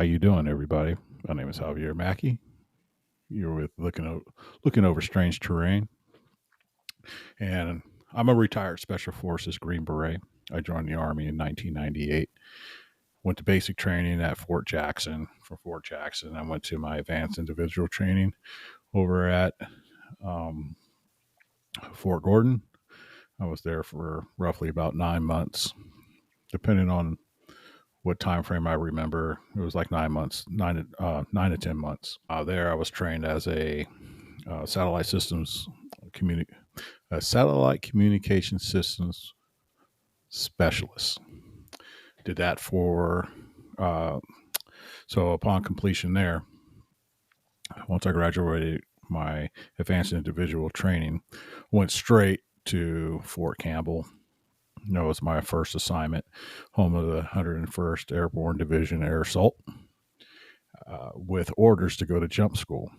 How you doing, everybody? My name is Javier Mackey. You're with looking over strange terrain, and I'm a retired Special Forces Green Beret. I joined the Army in 1998. Went to basic training at Fort Jackson. From Fort Jackson, I went to my advanced individual training over at um, Fort Gordon. I was there for roughly about 9 months, depending on what time frame I remember. It was like 9 months, 9 to 10 months. There, I was trained as a satellite systems communi- a satellite communication systems specialist. Did that for so upon completion there. Once I graduated my advanced individual training, went straight to Fort Campbell. That was my first assignment, home of the 101st Airborne Division Air Assault, with orders to go to jump school.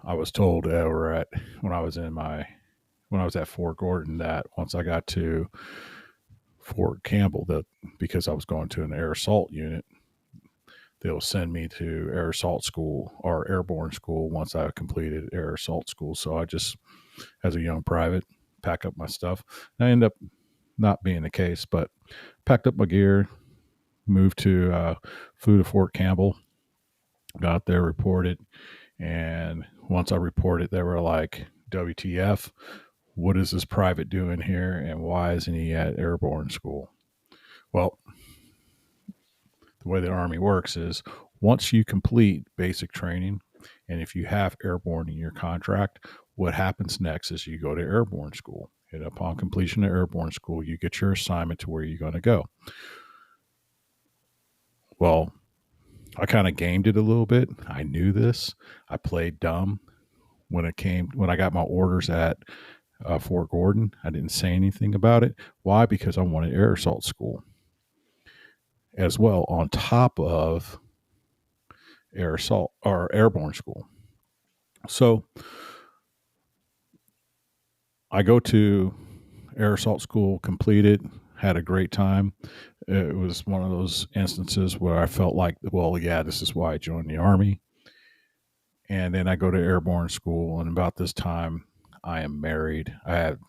I was told over at when I was at Fort Gordon that once I got to Fort Campbell, that because I was going to an air assault unit, they'll send me to air assault school or airborne school once I completed air assault school. So I just, as a young private, pack up my stuff. And I ended up not being the case, but packed up my gear, flew to Fort Campbell, got there, reported, and once I reported, they were like, "WTF? What is this private doing here, and why isn't he at airborne school?" Well, the way the Army works is once you complete basic training, and if you have airborne in your contract, what happens next is you go to airborne school. And upon completion of airborne school, you get your assignment to where you're going to go. Well, I kind of gamed it a little bit. I knew this. I played dumb when I got my orders at Fort Gordon. I didn't say anything about it. Why? Because I wanted air assault school as well on top of air assault or airborne school. So I go to air assault school, completed, had a great time. It was one of those instances where I felt like, well, yeah, this is why I joined the Army. And then I go to airborne school, and about this time, I am married. I had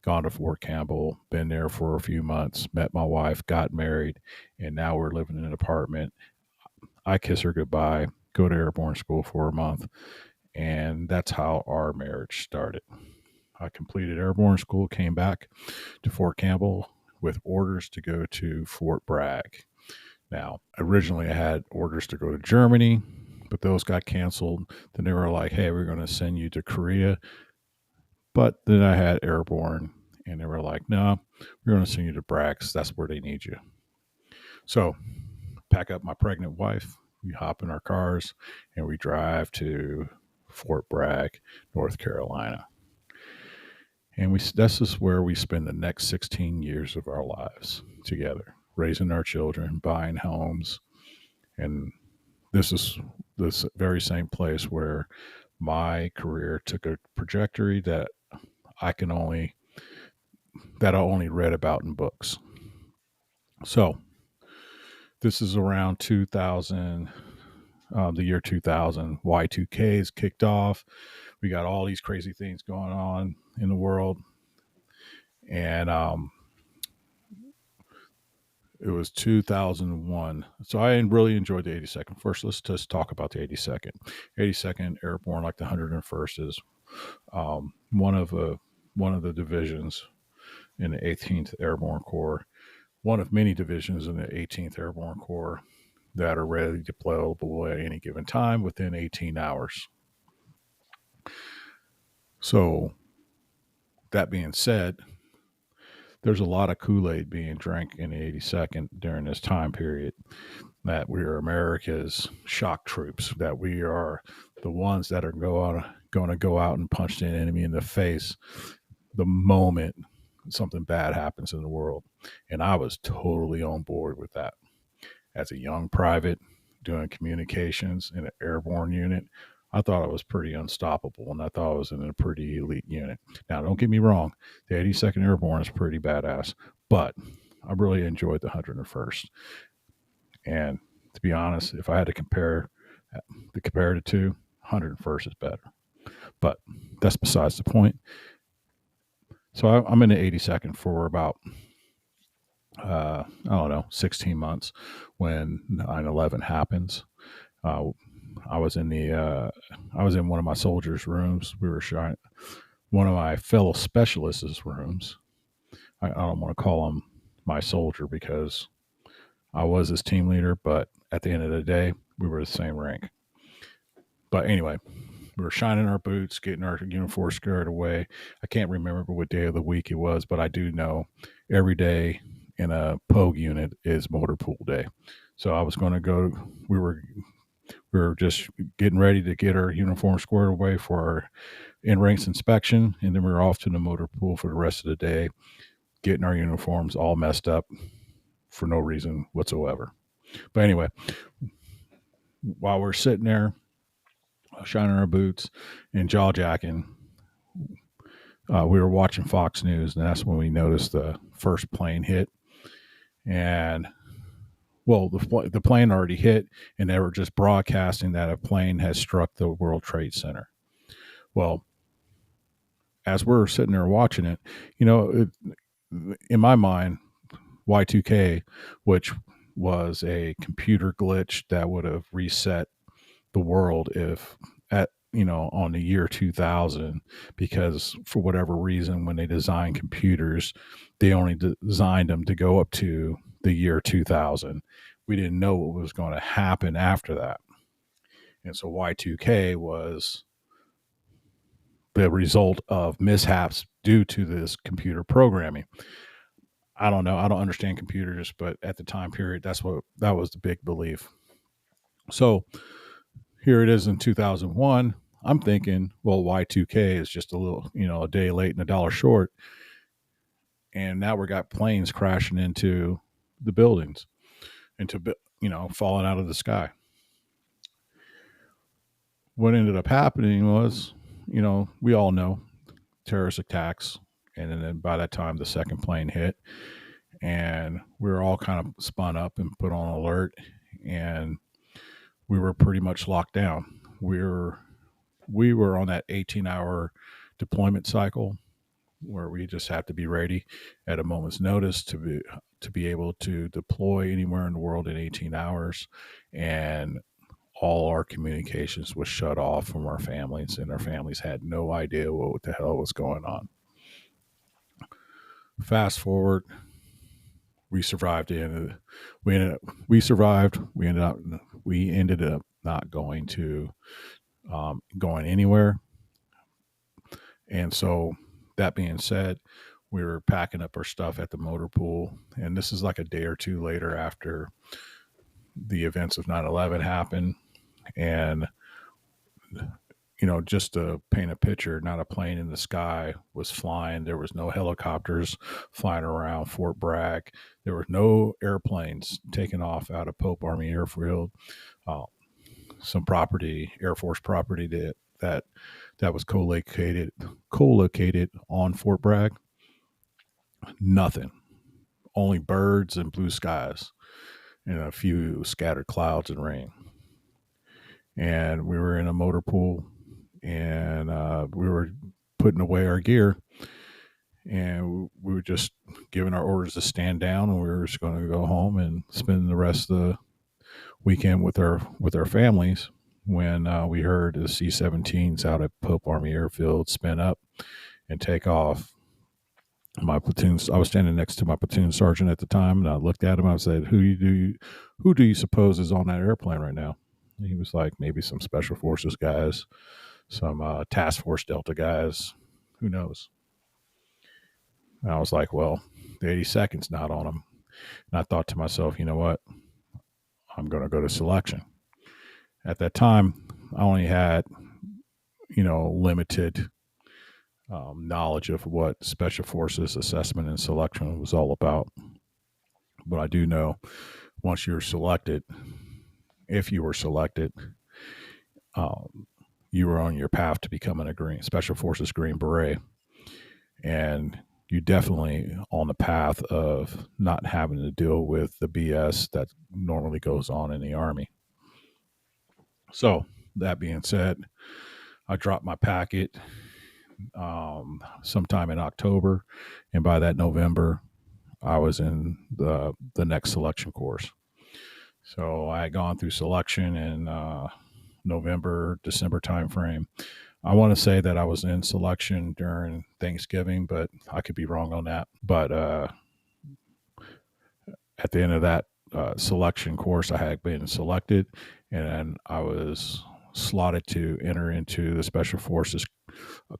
gone to Fort Campbell, been there for a few months, met my wife, got married, and now we're living in an apartment. I kiss her goodbye, go to airborne school for a month, and that's how our marriage started. I completed airborne school, came back to Fort Campbell with orders to go to Fort Bragg. Now, originally I had orders to go to Germany, but those got canceled. Then they were like, "Hey, we're going to send you to Korea." But then I had airborne, and they were like, "No, we're going to send you to Bragg. That's where they need you." So, pack up my pregnant wife. We hop in our cars and we drive to Fort Bragg, North Carolina. And this is where we spend the next 16 years of our lives together, raising our children, buying homes. And this is this very same place where my career took a trajectory that I can only that I only read about in books. So this is around 2000, the year 2000. Y2K is kicked off. We got all these crazy things going on in the world, and it was 2001. So I really enjoyed the 82nd. First, let's just talk about the 82nd. 82nd Airborne, like the 101st, is one of the divisions in the 18th Airborne Corps. One of many divisions in the 18th Airborne Corps that are ready deployable at any given time within 18 hours. So, that being said, there's a lot of Kool-Aid being drank in the 82nd during this time period. That we are America's shock troops, that we are the ones that are going to go out and punch the enemy in the face the moment something bad happens in the world. And I was totally on board with that. As a young private doing communications in an airborne unit, I thought I was pretty unstoppable, and I thought I was in a pretty elite unit. Now, don't get me wrong, the 82nd Airborne is pretty badass, but I really enjoyed the 101st. And to be honest, if I had to compare the two, 101st is better. But that's besides the point. So I'm in the 82nd for about I don't know, 16 months when 9/11 happens. Uh, I was in one of my soldiers' rooms. We were shot. One of my fellow specialists' rooms. I don't want to call him my soldier because I was his team leader, but at the end of the day, we were the same rank. But anyway, we were shining our boots, getting our uniform squared away. I can't remember what day of the week it was, but I do know every day in a Pogue unit is motor pool day. So I was going to go. We were just getting ready to get our uniform squared away for our in ranks inspection, and then we were off to the motor pool for the rest of the day, getting our uniforms all messed up for no reason whatsoever. But anyway, while we're sitting there shining our boots and jaw jacking, we were watching Fox News, and that's when we noticed the first plane hit. And well, the plane already hit, and they were just broadcasting that a plane has struck the World Trade Center. Well, as we're sitting there watching it, in my mind, Y2K, which was a computer glitch that would have reset the world if on the year 2000, because for whatever reason, when they designed computers, they only designed them to go up to the year 2000. We didn't know what was going to happen after that. And so Y2K was the result of mishaps due to this computer programming. I don't know. I don't understand computers, but at the time period, that was the big belief. So here it is in 2001. I'm thinking, well, Y2K is just a little, a day late and a dollar short. And now we got planes crashing into the buildings, falling out of the sky. What ended up happening was, we all know terrorist attacks. And then by that time, the second plane hit. And we were all kind of spun up and put on alert. And we were pretty much locked down. We were on that 18-hour deployment cycle where we just have to be ready at a moment's notice to be able to deploy anywhere in the world in 18 hours. And all our communications was shut off from our families, and our families had no idea what the hell was going on. Fast forward, we survived. We survived. We ended up not going anywhere. And so, that being said, we were packing up our stuff at the motor pool, and this is like a day or two later after the events of 9/11 happened. And just to paint a picture, not a plane in the sky was flying. There was no helicopters flying around Fort Bragg. There were no airplanes taking off out of Pope Army Airfield. Some property, Air Force property that was co-located on Fort Bragg. Nothing. Only birds and blue skies and a few scattered clouds and rain. And we were in a motor pool, and we were putting away our gear, and we were just giving our orders to stand down, and we were just going to go home and spend the rest of the weekend with our families when we heard the C-17s out at Pope Army Airfield spin up and take off. My platoon, I was standing next to my platoon sergeant at the time, and I looked at him. I said, who do you suppose is on that airplane right now? And he was like, maybe some Special Forces guys, some Task Force Delta guys, who knows? And I was like, well, the 82nd's not on them. And I thought to myself, you know what? I'm going to go to selection. At that time, I only had, limited knowledge of what Special Forces assessment and selection was all about. But I do know once you're selected, if you were selected, you were on your path to becoming a Special Forces Green Beret. And you're definitely on the path of not having to deal with the BS that normally goes on in the Army. So, that being said, I dropped my packet sometime in October, and by that November, I was in the next selection course. So I had gone through selection in November, December timeframe. I want to say that I was in selection during Thanksgiving, but I could be wrong on that. But at the end of that selection course, I had been selected, and I was slotted to enter into the Special Forces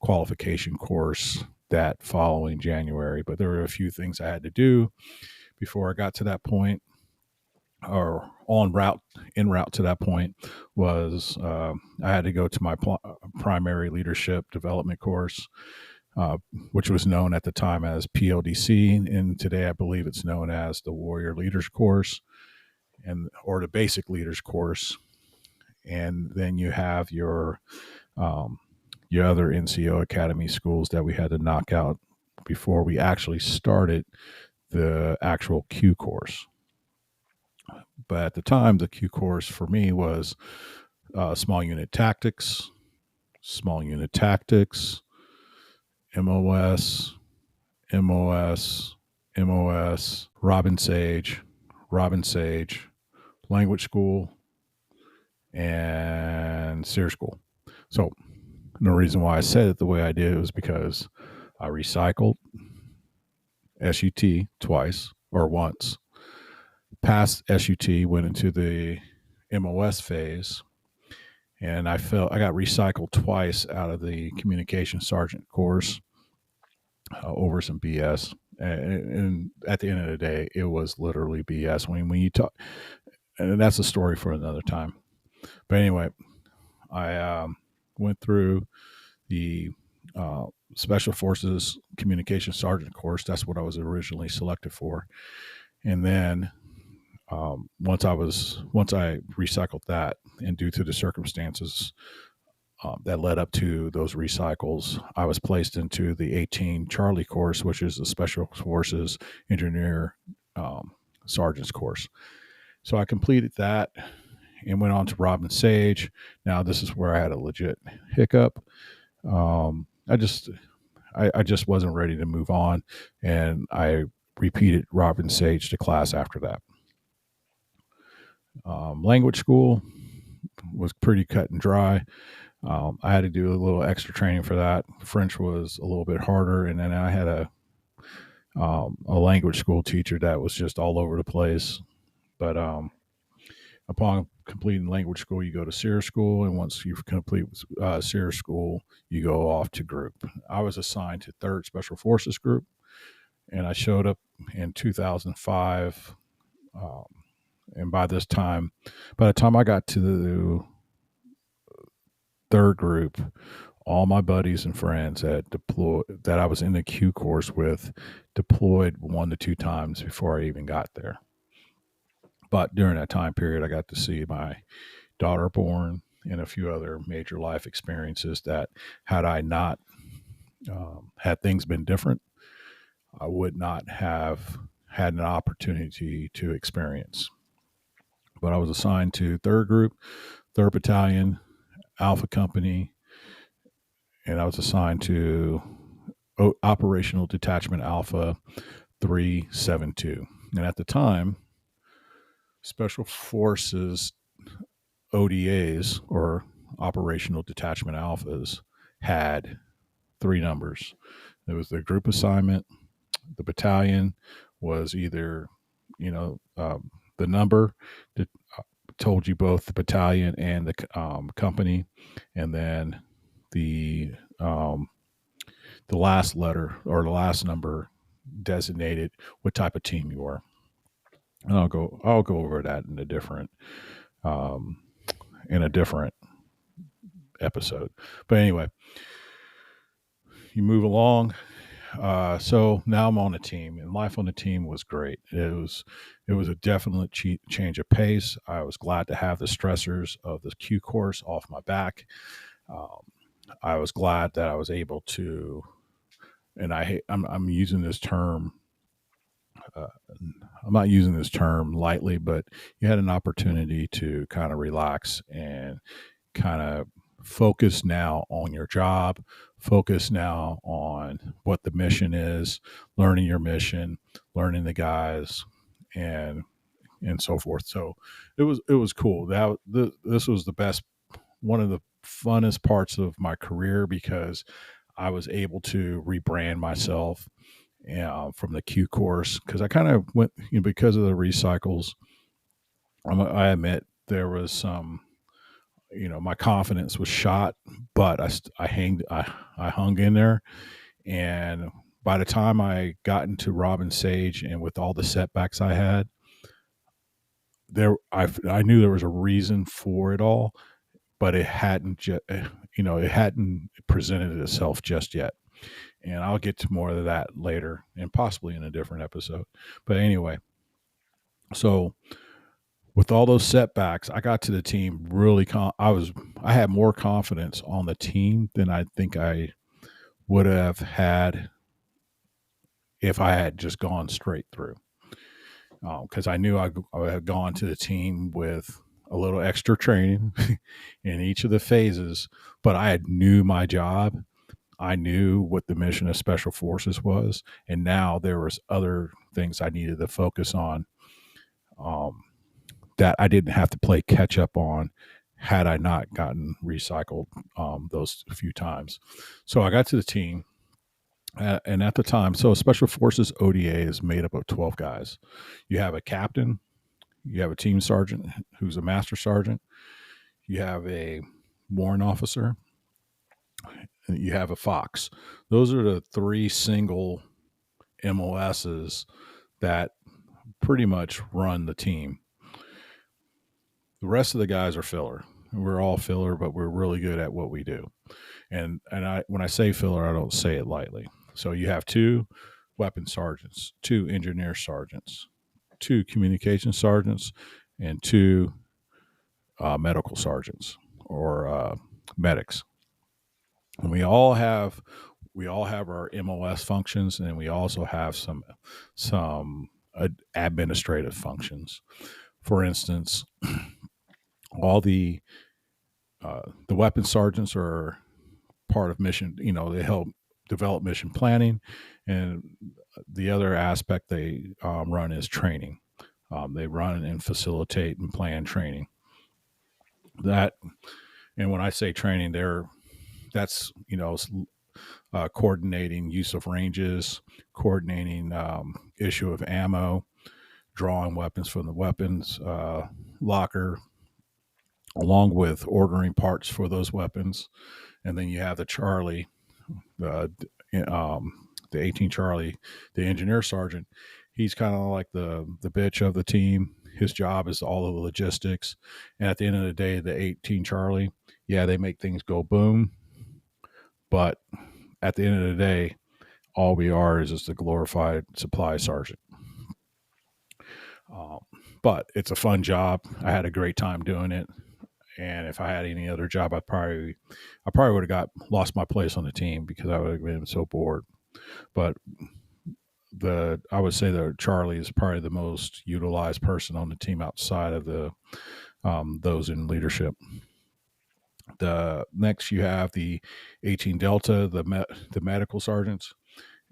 qualification course that following January. But there were a few things I had to do before I got to that point, or en route to that point. Was I had to go to my primary leadership development course, which was known at the time as PLDC, and today I believe it's known as the Warrior Leaders Course, or the Basic Leaders Course. And then you have your other NCO Academy schools that we had to knock out before we actually started the actual Q course. But at the time, the Q course for me was small unit tactics, MOS, Robin Sage, language school, and SEER school. So the reason why I said it the way I did was because I recycled SUT twice or once, passed SUT, went into the MOS phase, and I got recycled twice out of the communication sergeant course over some BS. And at the end of the day, it was literally BS. When you talk, and that's a story for another time. But anyway, I went through the Special Forces Communication Sergeant course. That's what I was originally selected for. And then once I recycled that, and due to the circumstances that led up to those recycles, I was placed into the 18 Charlie course, which is the Special Forces Engineer Sergeant's course. So I completed that and went on to Robin Sage. Now this is where I had a legit hiccup. I just wasn't ready to move on, and I repeated Robin Sage to class after that. Language school was pretty cut and dry. I had to do a little extra training for that. French was a little bit harder, and then I had a language school teacher that was just all over the place. But upon completing language school, you go to SEER school, and once you complete SEER school, you go off to group. I was assigned to 3rd Special Forces Group, and I showed up in 2005. And by the time I got to the 3rd group, all my buddies and friends that I was in the Q course with deployed 1 to 2 times before I even got there. But during that time period, I got to see my daughter born and a few other major life experiences that, had I not had things been different, I would not have had an opportunity to experience. But I was assigned to 3rd Group, 3rd Battalion, Alpha Company, and I was assigned to Operational Detachment Alpha 372. And at the time, Special Forces ODAs, or Operational Detachment Alphas, had 3 numbers. There was the group assignment. The battalion was either, the number that told you both the battalion and the company, and then the last letter or the last number designated what type of team you were. And I'll go over that in a different episode. But anyway, you move along. So now I'm on a team, and life on the team was great. It was a definite change of pace. I was glad to have the stressors of the Q course off my back. I was glad that I was able to and I'm using this term. Uh, I'm not using this term lightly, but you had an opportunity to kind of relax and kind of focus now on your job, focus now on what the mission is, learning your mission, learning the guys, and so forth. So it was cool. This was the best, one of the funnest parts of my career, because I was able to rebrand myself from the Q course, because I kind of went, because of the recycles. I admit there was some, my confidence was shot, but I hung in there. And by the time I got into Robin Sage, and with all the setbacks I had I knew there was a reason for it all, but it hadn't presented itself just yet. And I'll get to more of that later, and possibly in a different episode. But anyway, so with all those setbacks, I got to the team really. I had more confidence on the team than I think I would have had if I had just gone straight through. Because I knew I had gone to the team with a little extra training in each of the phases, but I knew my job. I knew what the mission of Special Forces was, and now there was other things I needed to focus on, um, that I didn't have to play catch up on had I not gotten recycled those few times. So I got to the team, and at the time, so Special Forces ODA is made up of 12 guys. You have a captain, you have a team sergeant who's a master sergeant, you have a warrant officer, and you have a fox. Those are the three single MOSs that pretty much run the team. The rest of the guys are filler. We're all filler, but we're really good at what we do. And when I say filler, I don't say it lightly. So you have 2 weapon sergeants, 2 engineer sergeants, 2 communication sergeants, and 2 medical sergeants, or medics. And we all have our MOS functions, and we also have some administrative functions. For instance, all the weapon sergeants are part of mission. They help develop mission planning, and the other aspect they run is training. They run and facilitate and plan training. And when I say training, that's coordinating use of ranges, coordinating issue of ammo, drawing weapons from the weapons locker, along with ordering parts for those weapons. And then you have the Charlie, the 18 Charlie, the engineer sergeant. He's kind of like the bitch of the team. His job is all of the logistics. And at the end of the day, the 18 Charlie, yeah, they make things go boom. But at the end of the day, all we are is just a glorified supply sergeant. But it's a fun job. I had a great time doing it. And if I had any other job, I probably would have lost my place on the team, because I would have been so bored. But I would say that Charlie is probably the most utilized person on the team outside of the those in leadership. The next, you have the 18 Delta, the medical sergeants.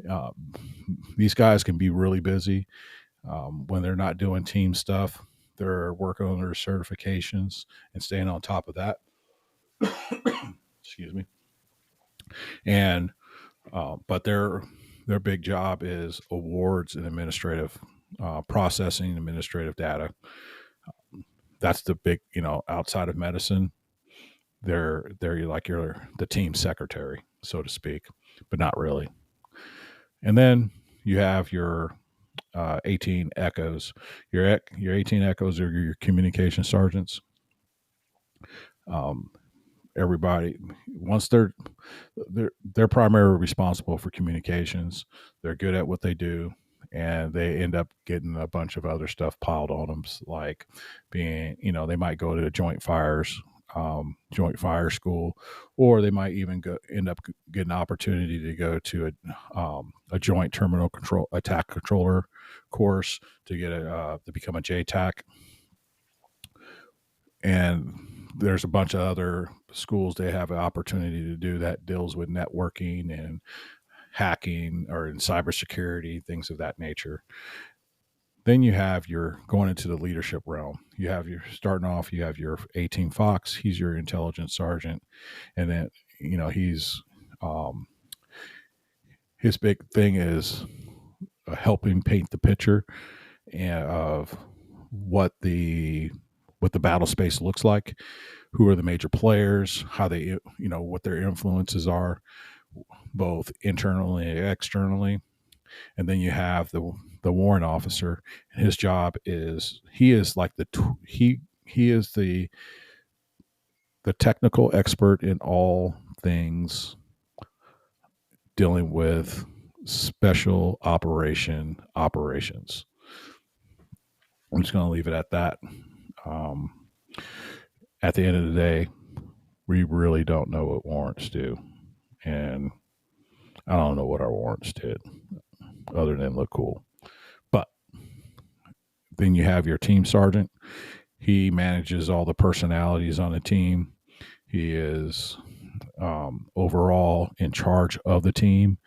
Uh, these guys can be really busy when they're not doing team stuff. They're working on their certifications and staying on top of that. Excuse me. And but their big job is awards and administrative processing, administrative data. That's the big, outside of medicine. They're like the team secretary, so to speak, but not really. And then you have your 18 echoes. Your 18 echoes are your communication sergeants. Everybody, once they're primarily responsible for communications, they're good at what they do, and they end up getting a bunch of other stuff piled on them, like being, they might go to joint fires joint fire school, or they might even end up getting an opportunity to go to a joint terminal control attack controller course to get to become a JTAC. And there's a bunch of other schools they have an opportunity to do that deals with networking and hacking or in cybersecurity, things of that nature. Then you have your going into the leadership realm. You have your starting off, you have your 18 Fox, he's your intelligence sergeant. And then, he's his big thing is helping paint the picture of what the battle space looks like, who are the major players, how they, what their influences are, both internally and externally. And then you have the warrant officer, and his job is he is the technical expert in all things dealing with special operations. I'm just going to leave it at that. At the end of the day, we really don't know what warrants do, and I don't know what our warrants did other than look cool. But then you have your team sergeant. He manages all the personalities on the team. He is overall in charge of the team.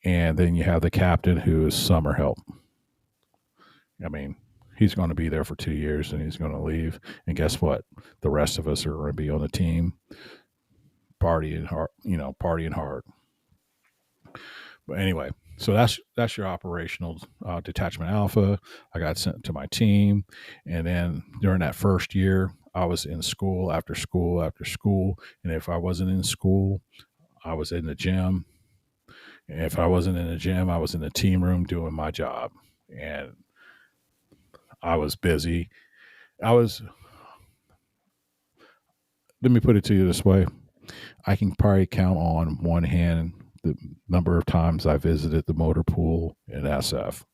And then you have the captain, who is summer help. I mean, he's going to be there for 2 years and he's going to leave. And guess what? The rest of us are going to be on the team partying hard. But anyway, so that's your operational detachment alpha. I got sent to my team. And then during that first year, I was in school after school after school. And if I wasn't in school, I was in the gym. And if I wasn't in the gym, I was in the team room doing my job. And I was busy. Let me put it to you this way. I can probably count on one hand the number of times I visited the motor pool in SF.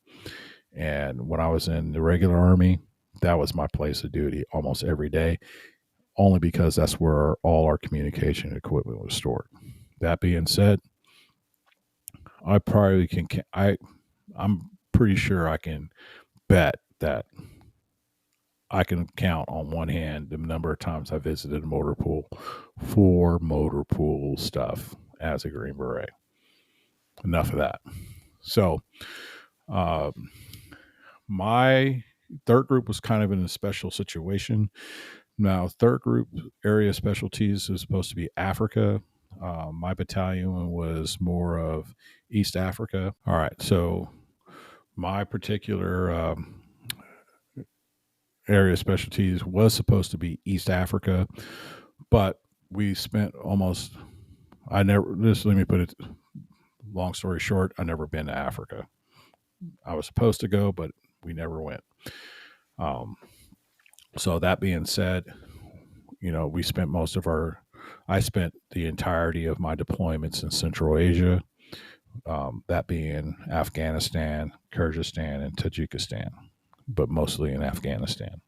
And when I was in the regular Army, that was my place of duty almost every day, only because that's where all our communication equipment was stored. That being said, I probably I'm pretty sure I can bet that I can count on one hand the number of times I visited a motor pool for motor pool stuff as a Green Beret. Enough of that. So, my third group was kind of in a special situation. Now, third group area specialties is supposed to be Africa. My battalion was more of East Africa. All right, so my particular area specialties was supposed to be East Africa, but we spent let me put it, long story short, I never been to Africa. I was supposed to go, but we never went. So that being said, I spent the entirety of my deployments in Central Asia, that being Afghanistan, Kyrgyzstan, and Tajikistan, but mostly in Afghanistan.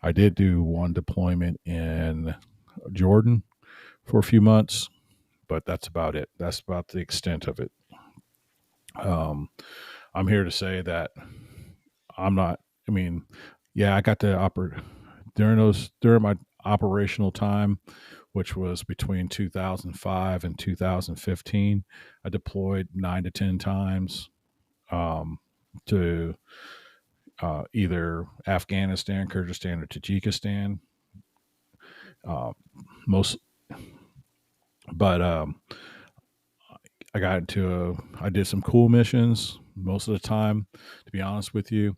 I did do one deployment in Jordan for a few months, but that's about it. That's about the extent of it. I'm here to say that I got to during my operational time, which was between 2005 and 2015, I deployed 9 to 10 times to either Afghanistan, Kyrgyzstan, or Tajikistan. I did some cool missions most of the time. To be honest with you,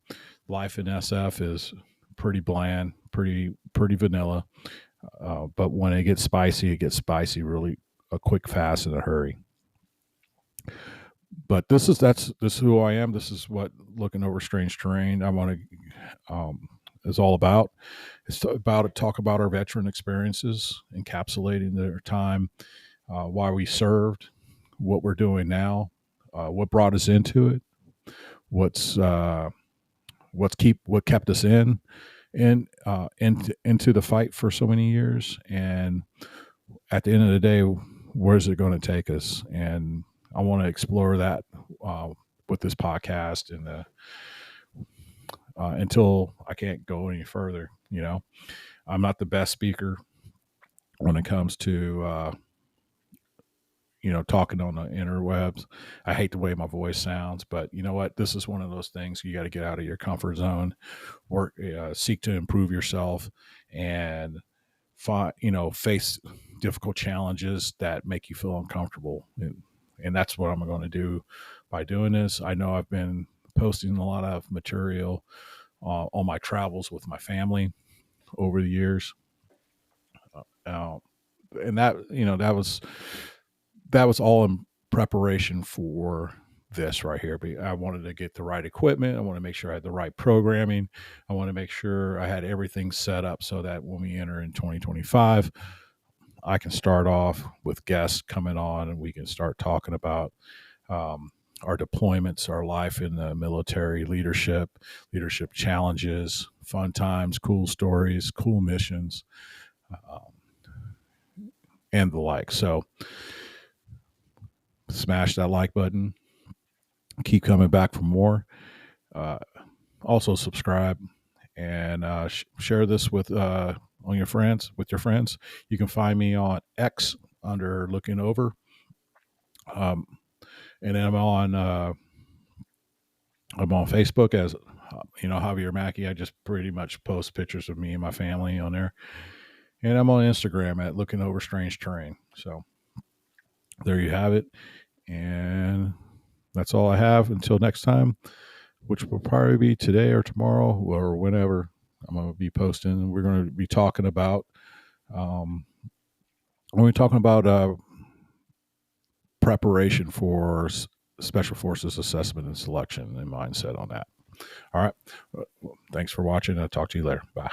life in SF is pretty bland, pretty vanilla. But when it gets spicy really a quick, fast, in a hurry. But this is who I am. This is what Looking Over Strange Terrain is all about. It's talk about our veteran experiences, encapsulating their time, why we served, what we're doing now, what brought us into it, what kept us in, into the fight for so many years. And at the end of the day, where's it going to take us? And I want to explore that with this podcast, and until I can't go any further. I'm not the best speaker when it comes to talking on the interwebs. I hate the way my voice sounds, but you know what? This is one of those things you got to get out of your comfort zone, work, seek to improve yourself, and face difficult challenges that make you feel uncomfortable. And that's what I'm going to do by doing this. I know I've been posting a lot of material on my travels with my family over the years. Uh, and that was all in preparation for this right here. But I wanted to get the right equipment. I want to make sure I had the right programming. I want to make sure I had everything set up so that when we enter in 2025, I can start off with guests coming on, and we can start talking about our deployments, our life in the military, leadership challenges, fun times, cool stories, cool missions, and the like. So smash that like button. Keep coming back for more. Also subscribe and share this with your friends. You can find me on X under Looking Over, and then I'm on Facebook as Javier Mackey. I just pretty much post pictures of me and my family on there, and I'm on Instagram at Looking Over Strange Terrain. So there you have it, and that's all I have until next time, which will probably be today or tomorrow or whenever. I'm going to be posting. We're going to be talking about preparation for Special Forces assessment and selection and mindset on that. All right. Well, thanks for watching. I'll talk to you later. Bye.